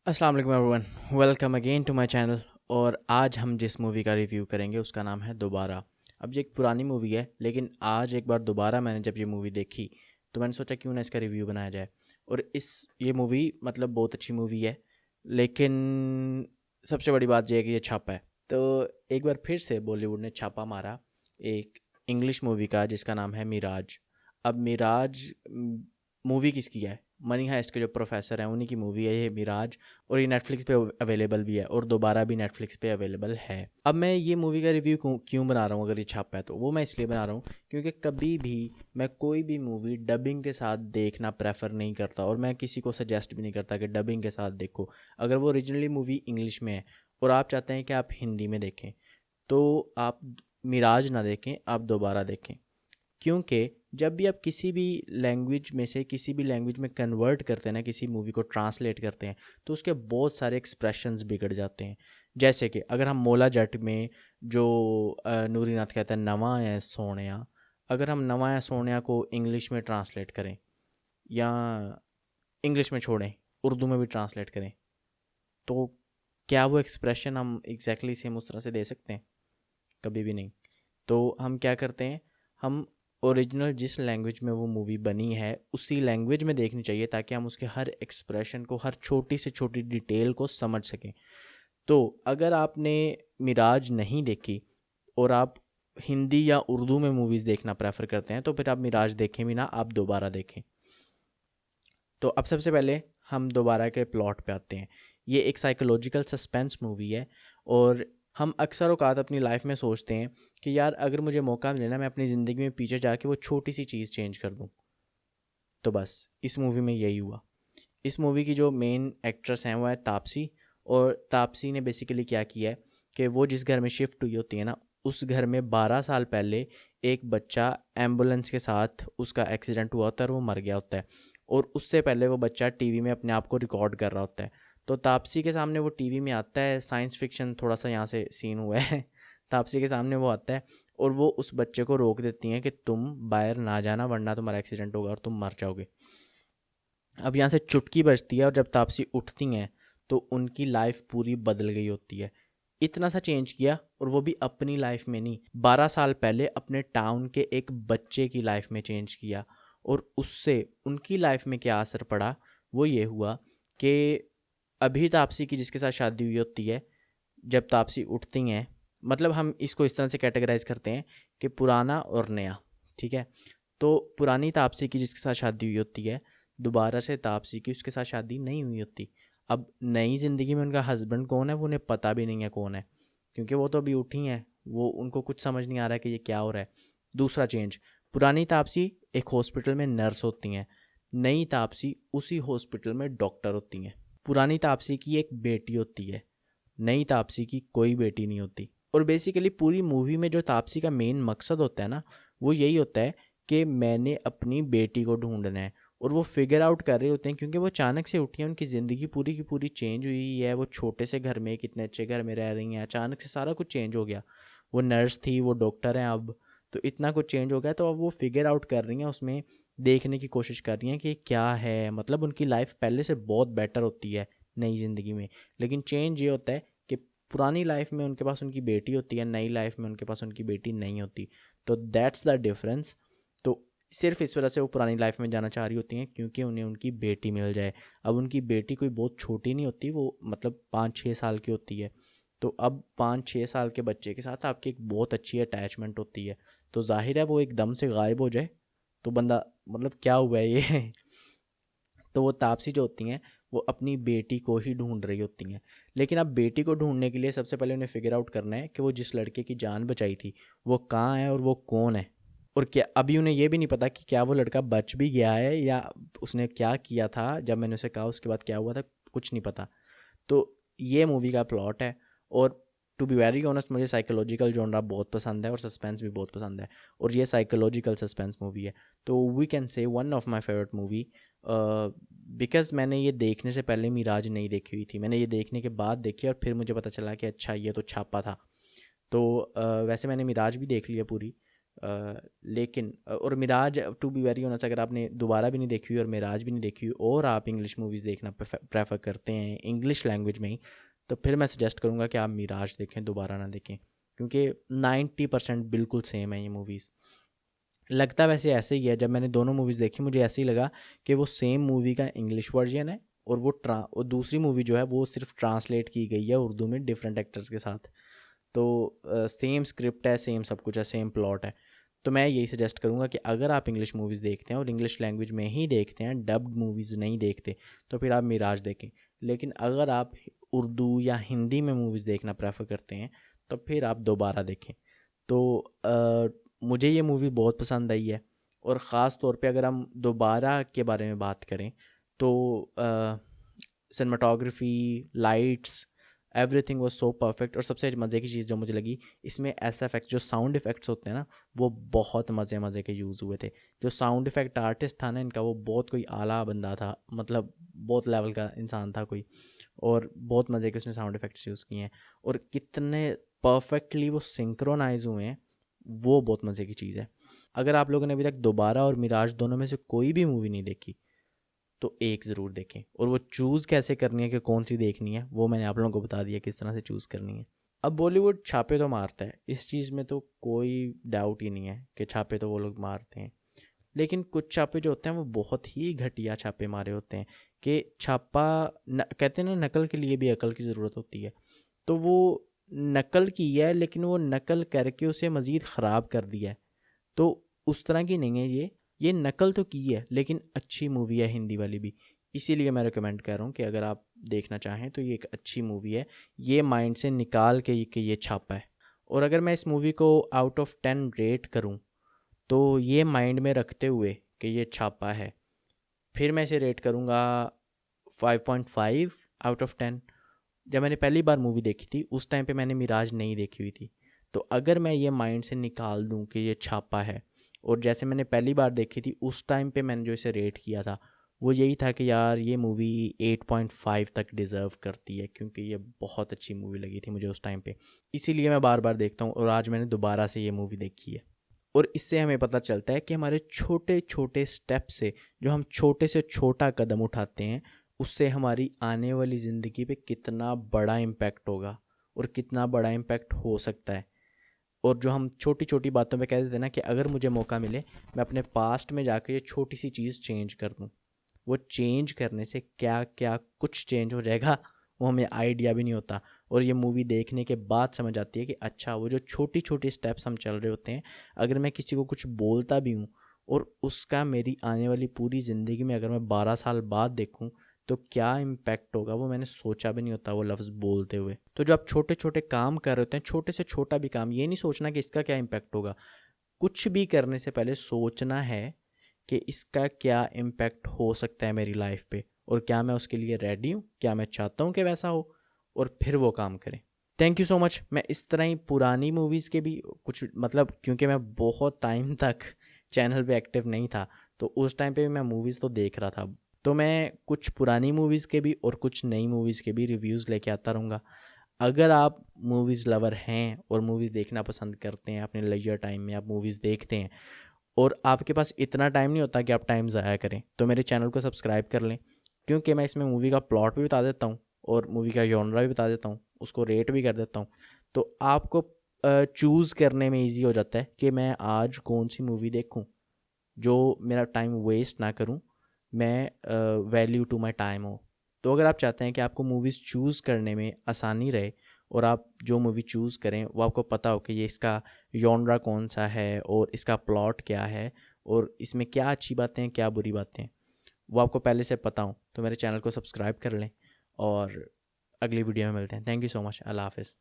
अस्सलाम वालेकुम everyone, welcome again to my channel. और आज हम जिस मूवी का रिव्यू करेंगे उसका नाम है दोबारा। अब ये एक पुरानी मूवी है, लेकिन आज एक बार दोबारा मैंने जब ये मूवी देखी तो मैंने सोचा क्यों ना इसका रिव्यू बनाया जाए। और ये मूवी मतलब बहुत अच्छी मूवी है, लेकिन सबसे बड़ी बात यह है कि ये छापा है। तो एक बार फिर से बॉलीवुड ने छापा मारा एक इंग्लिश मूवी का जिसका नाम है मिराज। अब मिराज मूवी किसकी है? मनी हाइस्ट के जो प्रोफेसर हैं उन्हीं की मूवी है ये मिराज। और ये नेटफ्लिक्स पे अवेलेबल भी है और दोबारा भी नेटफ्लिक्स पे अवेलेबल है। अब मैं ये मूवी का रिव्यू क्यों बना रहा हूँ? अगर ये छापा है तो वो मैं इसलिए बना रहा हूँ क्योंकि कभी भी मैं कोई भी मूवी डबिंग के साथ देखना प्रेफर नहीं करता, और मैं किसी को सजेस्ट भी नहीं करता कि डबिंग के साथ देखो। अगर वो ओरिजिनली मूवी इंग्लिश में है और आप चाहते हैं कि आप हिंदी में देखें तो आप मिराज ना देखें, आप दोबारा देखें। क्योंकि जब भी आप किसी भी लैंग्वेज में से किसी भी लैंग्वेज में कन्वर्ट करते हैं ना, किसी मूवी को ट्रांसलेट करते हैं, तो उसके बहुत सारे एक्सप्रेशंस बिगड़ जाते हैं। जैसे कि अगर हम मोला जट में जो नूरी नाथ कहता है नवा है सोनिया, अगर हम नवा है सोनिया को इंग्लिश में ट्रांसलेट करें या इंग्लिश में छोड़ें उर्दू में भी ट्रांसलेट करें, तो क्या वो एक्सप्रेशन हम एग्जैक्टली सेम उस तरह से दे सकते हैं? कभी भी नहीं। तो हम क्या करते हैं, हम ओरिजिनल जिस लैंग्वेज में वो मूवी बनी है उसी लैंग्वेज में देखनी चाहिए, ताकि हम उसके हर एक्सप्रेशन को, हर छोटी से छोटी डिटेल को समझ सकें। तो अगर आपने मिराज नहीं देखी और आप हिंदी या उर्दू में मूवीज़ देखना प्रेफर करते हैं तो फिर आप मिराज देखें भी ना, आप दोबारा देखें। तो अब सबसे पहले हम दोबारा के प्लॉट पे आते हैं। ये एक साइकोलॉजिकल सस्पेंस मूवी है, और हम अक्सर औकात अपनी लाइफ में सोचते हैं कि यार अगर मुझे मौका मिले ना, मैं अपनी ज़िंदगी में पीछे जाके वो छोटी सी चीज़ चेंज कर दूँ। तो बस इस मूवी में यही हुआ। इस मूवी की जो मेन एक्ट्रेस हैं वो है तापसी। और तापसी ने बेसिकली क्या किया है कि वो जिस घर में शिफ्ट हुई होती है ना, उस घर में 12 साल पहले एक बच्चा एम्बुलेंस के साथ उसका एक्सीडेंट हुआ होता है और वो मर गया होता है। और उससे पहले वो बच्चा टीवी में अपने आप को रिकॉर्ड कर रहा होता है। तो तापसी के सामने वो टीवी में आता है, साइंस फिक्शन थोड़ा सा यहाँ से सीन हुआ है। तापसी के सामने वो आता है और वो उस बच्चे को रोक देती हैं कि तुम बाहर ना जाना वरना तुम्हारा एक्सीडेंट होगा और तुम मर जाओगे। अब यहाँ से चुटकी बजती है और जब तापसी उठती हैं तो उनकी लाइफ पूरी बदल गई होती है। इतना सा चेंज किया, और वो भी अपनी लाइफ में नहीं, 12 साल पहले अपने टाउन के एक बच्चे की लाइफ में चेंज किया। और उससे उनकी लाइफ में क्या असर पड़ा, वो ये हुआ कि अभी तापसी की जिसके साथ शादी हुई होती है, जब तापसी उठती हैं, मतलब हम इसको इस तरह से कैटेगराइज करते हैं कि पुराना और नया, ठीक है। तो पुरानी तापसी की जिसके साथ शादी हुई होती है, दोबारा से तापसी की उसके साथ शादी नहीं हुई होती। अब नई ज़िंदगी में उनका हस्बैंड कौन है वो उन्हें पता भी नहीं है कौन है, क्योंकि वो तो अभी उठी हैं, वो उनको कुछ समझ नहीं आ रहा है कि ये क्या हो रहा है। दूसरा चेंज, पुरानी तापसी एक हॉस्पिटल में नर्स होती हैं, नई तापसी उसी हॉस्पिटल में डॉक्टर होती हैं। पुरानी तापसी की एक बेटी होती है, नई तापसी की कोई बेटी नहीं होती। और बेसिकली पूरी मूवी में जो तापसी का मेन मकसद होता है ना, वो यही होता है कि मैंने अपनी बेटी को ढूंढना है। और वो फिगर आउट कर रहे होते हैं क्योंकि वो अचानक से उठी हैं, उनकी ज़िंदगी पूरी की पूरी चेंज हुई है। वो छोटे से घर में कितने अच्छे घर में रह रही हैं, अचानक से सारा कुछ चेंज हो गया। वो नर्स थी, वो डॉक्टर हैं अब, तो इतना कुछ चेंज हो गया। तो अब वो फिगर आउट कर रही हैं, उसमें देखने की कोशिश कर रही हैं कि क्या है, मतलब उनकी लाइफ पहले से बहुत बेटर होती है नई ज़िंदगी में। लेकिन चेंज ये होता है कि पुरानी लाइफ में उनके पास उनकी बेटी होती है, नई लाइफ में उनके पास उनकी बेटी नहीं होती। तो दैट्स द डिफरेंस। तो सिर्फ इस वजह से वो पुरानी लाइफ में जाना चाह रही होती हैं क्योंकि उन्हें उनकी बेटी मिल जाए। अब उनकी बेटी कोई बहुत छोटी नहीं होती, वो मतलब 5-6 साल की होती है। तो अब 5-6 साल के बच्चे के साथ आपकी एक बहुत अच्छी अटैचमेंट होती है। तो जाहिर है वो एकदम से गायब हो जाए तो बंदा मतलब क्या हुआ है ये। तो वो तापसी जो होती हैं वो अपनी बेटी को ही ढूंढ रही होती हैं। लेकिन अब बेटी को ढूंढने के लिए सबसे पहले उन्हें फिगर आउट करना है कि वो जिस लड़के की जान बचाई थी वो कहाँ है और वो कौन है। और क्या अभी उन्हें ये भी नहीं पता कि क्या वो लड़का बच भी गया है या उसने क्या किया था, जब मैंने उसे कहा उसके बाद क्या हुआ था, कुछ नहीं पता। तो ये मूवी का प्लॉट है। और टू बी वेरी ऑनेस्ट मुझे साइकोलॉजिकल जॉनरा बहुत पसंद है और सस्पेंस भी बहुत पसंद है, और ये साइकोलॉजिकल सस्पेंस मूवी है। तो we can say one of my favourite movie. Because मैंने ये देखने से पहले मिराज नहीं देखी हुई थी, मैंने ये देखने के बाद देखी और फिर मुझे पता चला कि अच्छा ये तो छापा था। तो वैसे मैंने मिराज भी देख लिया पूरी, लेकिन और Mirage, to be very honest, अगर आपने दोबारा भी नहीं देखी हुई और मिराज भी नहीं देखी हुई और आप इंग्लिश मूवीज़ देखना प्रेफर करते हैं इंग्लिश लैंग्वेज में ही, तो फिर मैं सजेस्ट करूँगा कि आप मिराज देखें, दोबारा ना देखें, क्योंकि 90% बिल्कुल सेम है ये मूवीज़। लगता वैसे ऐसे ही है, जब मैंने दोनों मूवीज़ देखी मुझे ऐसे ही लगा कि वो सेम मूवी का इंग्लिश वर्जन है और वो दूसरी मूवी जो है वो सिर्फ ट्रांसलेट की गई है उर्दू में डिफरेंट एक्टर्स के साथ। तो सेम स्क्रिप्ट है, सेम सब कुछ है, सेम प्लॉट है। तो मैं यही सजेस्ट करूँगा कि अगर आप इंग्लिश मूवीज़ देखते हैं और इंग्लिश लैंग्वेज में ही देखते हैं, डब्ड मूवीज़ नहीं देखते, तो फिर आप मिराज देखें। लेकिन अगर आप उर्दू या हिंदी में मूवीज़ देखना प्रेफर करते हैं तो फिर आप दोबारा देखें। तो मुझे ये मूवी बहुत पसंद आई है, और ख़ास तौर पे अगर हम दोबारा के बारे में बात करें तो cinematography, lights, everything was so perfect. और सबसे मज़े की चीज़ जो मुझे लगी, इसमें ऐसा इफेक्ट्स, जो साउंड इफ़ेक्ट्स होते हैं ना, वो बहुत मज़े के यूज़ हुए थे। जो साउंड इफ़ेक्ट आर्टिस्ट था ना इनका, वो बहुत कोई आला बंदा था, मतलब बहुत लेवल का इंसान था कोई, और बहुत मज़े के उसने साउंड इफ़ेक्ट्स यूज़ किए हैं, और कितने परफेक्टली वो सिंक्रोनाइज हुए हैं, वो बहुत मज़े की चीज़ है। अगर आप लोगों ने अभी तक दोबारा और मिराज दोनों में से कोई भी मूवी नहीं देखी तो एक ज़रूर देखें, और वो चूज़ कैसे करनी है कि कौन सी देखनी है वो मैंने आप लोगों को बता दिया किस तरह से चूज़ करनी है। अब बॉलीवुड छापे तो मारता है, इस चीज़ में तो कोई डाउट ही नहीं है कि छापे तो वो लोग मारते हैं, लेकिन कुछ छापे जो होते हैं वो बहुत ही घटिया छापे मारे होते हैं कि कहते हैं ना, नकल के लिए भी अकल की ज़रूरत होती है। तो वो नकल की है, लेकिन वो नकल करके उसे मज़ीद ख़राब कर दिया है। तो उस तरह की नहीं है ये नकल तो की है लेकिन अच्छी मूवी है, हिंदी वाली भी। इसीलिए मैं रिकमेंड कर रहा हूँ कि अगर आप देखना चाहें तो ये एक अच्छी मूवी है, ये माइंड से निकाल के कि ये छापा है। और अगर मैं इस मूवी को आउट ऑफ 10 रेट करूँ तो ये माइंड में रखते हुए कि ये छापा है, फिर मैं इसे रेट करूँगा 5.5 आउट ऑफ 10। जब मैंने पहली बार मूवी देखी थी उस टाइम पे मैंने मिराज नहीं देखी हुई थी, तो अगर मैं ये माइंड से निकाल दूं कि ये छापा है, और जैसे मैंने पहली बार देखी थी उस टाइम पे मैंने जो इसे रेट किया था वो यही था कि यार ये मूवी 8.5 तक डिज़र्व करती है, क्योंकि ये बहुत अच्छी मूवी लगी थी मुझे उस टाइम पे। इसीलिए मैं बार बार देखता हूँ, और आज मैंने दोबारा से ये मूवी देखी है। और इससे हमें पता चलता है कि हमारे छोटे छोटे स्टेप से, जो हम छोटे से छोटा कदम उठाते हैं, उससे हमारी आने वाली ज़िंदगी पे कितना बड़ा इम्पैक्ट होगा और कितना बड़ा इम्पैक्ट हो सकता है। और जो हम छोटी छोटी बातों पे कह देते हैं ना कि अगर मुझे मौका मिले मैं अपने पास्ट में जाकर ये छोटी सी चीज़ चेंज कर दूँ, वो चेंज करने से क्या क्या कुछ चेंज हो जाएगा वो हमें आइडिया भी नहीं होता। और ये मूवी देखने के बाद समझ आती है कि अच्छा, वो जो छोटी छोटी स्टेप्स हम चल रहे होते हैं, अगर मैं किसी को कुछ बोलता भी हूँ और उसका मेरी आने वाली पूरी ज़िंदगी में अगर मैं 12 साल बाद देखूँ तो क्या इम्पैक्ट होगा, वो मैंने सोचा भी नहीं होता वो लफ्ज़ बोलते हुए। तो जो आप छोटे छोटे काम कर रहे होते हैं, छोटे से छोटा भी काम, ये नहीं सोचना कि इसका क्या इम्पैक्ट होगा, कुछ भी करने से पहले सोचना है कि इसका क्या इम्पैक्ट हो सकता है मेरी लाइफ पे, और क्या मैं उसके लिए रेडी हूँ, क्या मैं चाहता हूँ कि वैसा हो, और फिर वो काम करें। Thank you so much. मैं इस तरह ही पुरानी मूवीज़ के भी कुछ, मतलब क्योंकि मैं बहुत टाइम तक चैनल पे एक्टिव नहीं था तो उस टाइम पे मैं मूवीज़ तो देख रहा था, तो मैं कुछ पुरानी मूवीज़ के भी और कुछ नई मूवीज़ के भी रिव्यूज़ लेके आता रहूँगा। अगर आप मूवीज़ लवर हैं और मूवीज़ देखना पसंद करते हैं, अपने लेजर टाइम में आप मूवीज़ देखते हैं और आपके पास इतना टाइम नहीं होता कि आप टाइम ज़ाया करें, तो मेरे चैनल को सब्सक्राइब कर लें, क्योंकि मैं इसमें मूवी का प्लॉट भी बता देता हूँ और मूवी का जॉनरा भी बता देता हूँ, उसको रेट भी कर देता हूँ। तो आपको चूज़ करने में ईजी हो जाता है कि मैं आज कौन सी मूवी देखूँ जो मेरा टाइम वेस्ट ना करूँ, मैं वैल्यू टू माई टाइम हो। तो अगर आप चाहते हैं कि आपको मूवीज़ चूज़ करने में आसानी रहे और आप जो मूवी चूज़ करें वो आपको पता हो कि ये इसका जॉनरा कौन सा है और इसका प्लॉट क्या है और इसमें क्या अच्छी बातें हैं क्या बुरी बातें हैं, वो आपको पहले से पता हो, तो मेरे चैनल को सब्सक्राइब कर लें और अगली वीडियो में मिलते हैं। Thank you so much. अल्लाह हाफ़िज़।